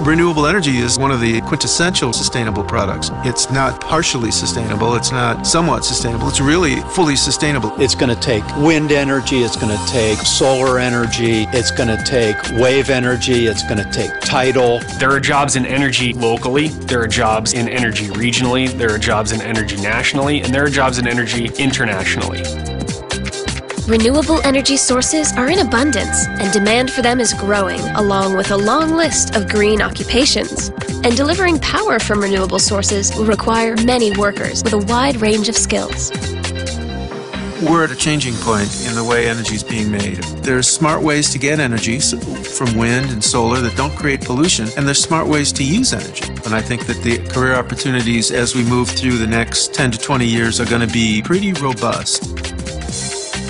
Renewable energy is one of the quintessential sustainable products. It's not partially sustainable, it's not somewhat sustainable, it's really fully sustainable. It's going to take wind energy, it's going to take solar energy, it's going to take wave energy, it's going to take tidal. There are jobs in energy locally, there are jobs in energy regionally, there are jobs in energy nationally, and there are jobs in energy internationally. Renewable energy sources are in abundance, and demand for them is growing, along with a long list of green occupations. And delivering power from renewable sources will require many workers with a wide range of skills. We're at a changing point in the way energy is being made. There's smart ways to get energy from wind and solar that don't create pollution, and there's smart ways to use energy. And I think that the career opportunities as we move through the next 10 to 20 years are going to be pretty robust.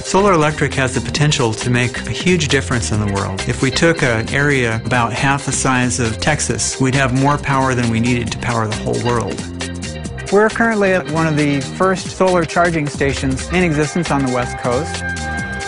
Solar electric has the potential to make a huge difference in the world. If we took an area about half the size of Texas, we'd have more power than we needed to power the whole world. We're currently at one of the first solar charging stations in existence on the West Coast.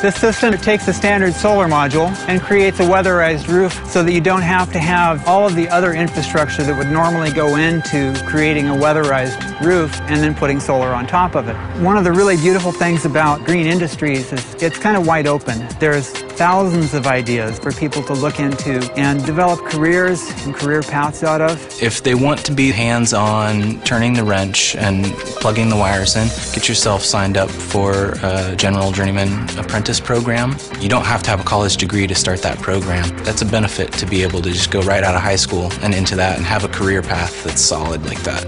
This system takes a standard solar module and creates a weatherized roof so that you don't have to have all of the other infrastructure that would normally go into creating a weatherized roof and then putting solar on top of it. One of the really beautiful things about green industries is it's kind of wide open. There's thousands of ideas for people to look into and develop careers and career paths out of. If they want to be hands-on turning the wrench and plugging the wires in, get yourself signed up for a General Journeyman Apprentice program. You don't have to have a college degree to start that program. That's a benefit to be able to just go right out of high school and into that and have a career path that's solid like that.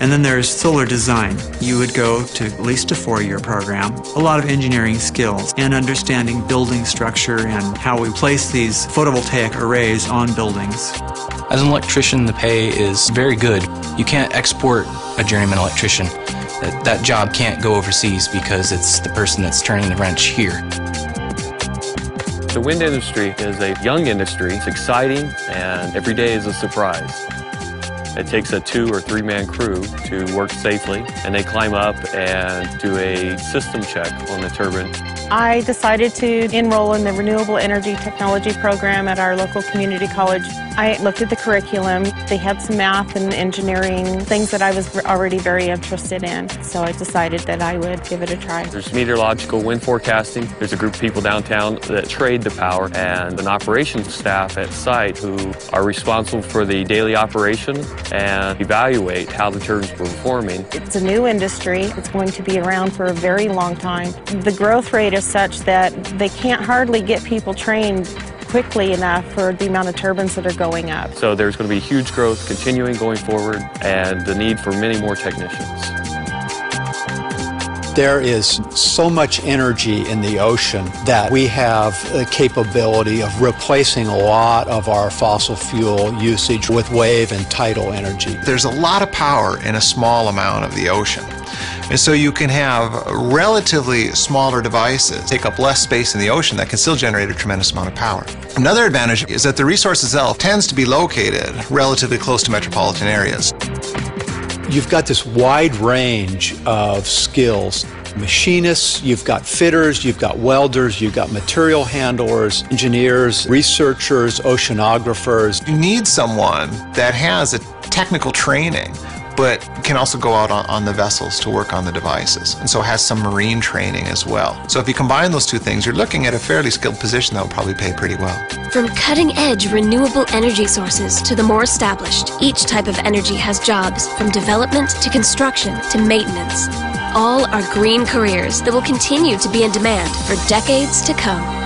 And then there's solar design. You would go to at least a 4-year program. A lot of engineering skills and understanding building structure and how we place these photovoltaic arrays on buildings. As an electrician, the pay is very good. You can't export a journeyman electrician. That job can't go overseas because it's the person that's turning the wrench here. The wind industry is a young industry. It's exciting, and every day is a surprise. It takes a 2- or 3-man crew to work safely, and they climb up and do a system check on the turbine. I decided to enroll in the Renewable Energy Technology program at our local community college. I looked at the curriculum. They had some math and engineering, things that I was already very interested in. So I decided that I would give it a try. There's meteorological wind forecasting. There's a group of people downtown that trade the power, and an operations staff at site who are responsible for the daily operation and evaluate how the turbines are performing. It's a new industry. It's going to be around for a very long time. The growth rate is such that they can't hardly get people trained quickly enough for the amount of turbines that are going up. So there's going to be huge growth continuing going forward, and the need for many more technicians. There is so much energy in the ocean that we have the capability of replacing a lot of our fossil fuel usage with wave and tidal energy. There's a lot of power in a small amount of the ocean. And so you can have relatively smaller devices take up less space in the ocean that can still generate a tremendous amount of power. Another advantage is that the resource itself tends to be located relatively close to metropolitan areas. You've got this wide range of skills. Machinists, you've got fitters, you've got welders, you've got material handlers, engineers, researchers, oceanographers. You need someone that has a technical training but can also go out on the vessels to work on the devices, and so has some marine training as well. So if you combine those two things, you're looking at a fairly skilled position that will probably pay pretty well. From cutting-edge renewable energy sources to the more established, each type of energy has jobs, from development to construction to maintenance. All are green careers that will continue to be in demand for decades to come.